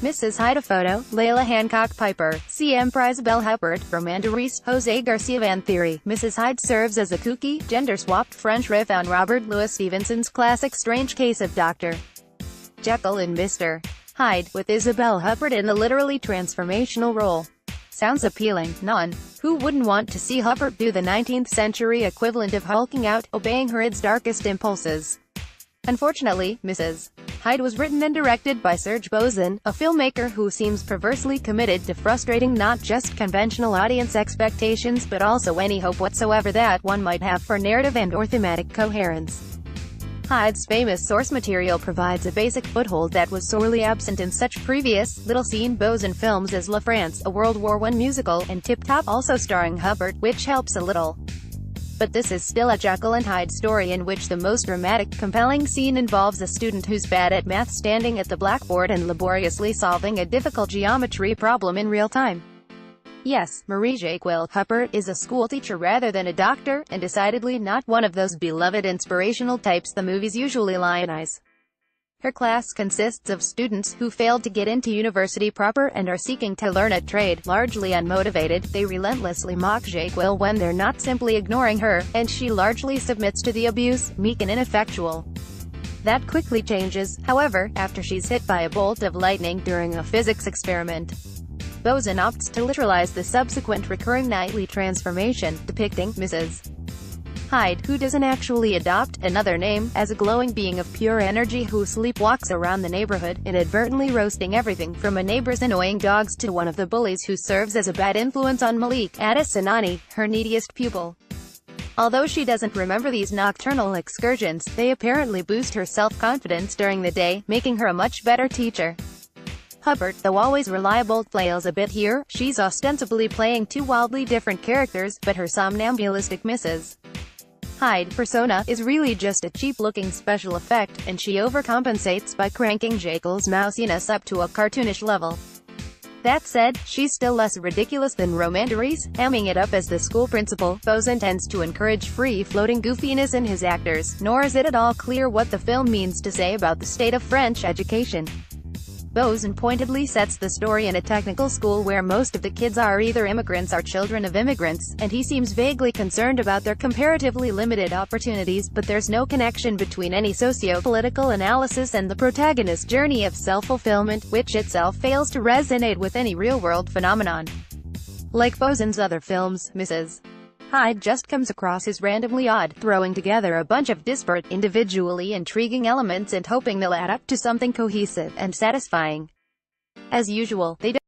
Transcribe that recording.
Mrs. HydePhoto, Layla Hancock Piper, CMPRIsabelle Huppert, Romain Duris, José GarciaIn theory. Mrs. Hyde serves as a kooky, gender-swapped French riff on Robert Louis Stevenson's classic Strange Case of Dr. Jekyll and Mr. Hyde, with Isabelle Huppert in the literally transformational role. Sounds appealing, none? Who wouldn't want to see Huppert do the 19th century equivalent of hulking out, obeying her its darkest impulses? Unfortunately, Mrs. Hyde was written and directed by Serge Bozon, a filmmaker who seems perversely committed to frustrating not just conventional audience expectations but also any hope whatsoever that one might have for narrative and/or thematic coherence. Hyde's famous source material provides a basic foothold that was sorely absent in such previous, little-seen Bozon films as La France, a World War I musical, and Tip Top, also starring Huppert, which helps a little. But this is still a Jekyll and Hyde story in which the most dramatic, compelling scene involves a student who's bad at math standing at the blackboard and laboriously solving a difficult geometry problem in real time. Yes, Isabelle Huppert is a schoolteacher rather than a doctor, and decidedly not one of those beloved inspirational types the movies usually lionize. Her class consists of students who failed to get into university proper and are seeking to learn a trade. Largely unmotivated, they relentlessly mock Jekyll when they're not simply ignoring her, and she largely submits to the abuse, meek and ineffectual. That quickly changes, however, after she's hit by a bolt of lightning during a physics experiment. Bozon opts to literalize the subsequent recurring nightly transformation, depicting Mrs. Hyde, who doesn't actually adopt another name, as a glowing being of pure energy who sleepwalks around the neighborhood, inadvertently roasting everything from a neighbor's annoying dogs to one of the bullies who serves as a bad influence on Malik, Addis-Anani, her neediest pupil. Although she doesn't remember these nocturnal excursions, they apparently boost her self-confidence during the day, making her a much better teacher. Huppert, though always reliable, flails a bit here. She's ostensibly playing two wildly different characters, but her somnambulistic Mrs. Hyde persona is really just a cheap-looking special effect, and she overcompensates by cranking Jekyll's mousiness up to a cartoonish level. That said, she's still less ridiculous than Romain Duris, hamming it up as the school principal. Bozon tends to encourage free-floating goofiness in his actors, nor is it at all clear what the film means to say about the state of French education. Bozon pointedly sets the story in a technical school where most of the kids are either immigrants or children of immigrants, and he seems vaguely concerned about their comparatively limited opportunities, but there's no connection between any socio-political analysis and the protagonist's journey of self-fulfillment, which itself fails to resonate with any real-world phenomenon. Like Bozon's other films, Mrs. Hyde just comes across as randomly odd, throwing together a bunch of disparate, individually intriguing elements and hoping they'll add up to something cohesive and satisfying. As usual, they don't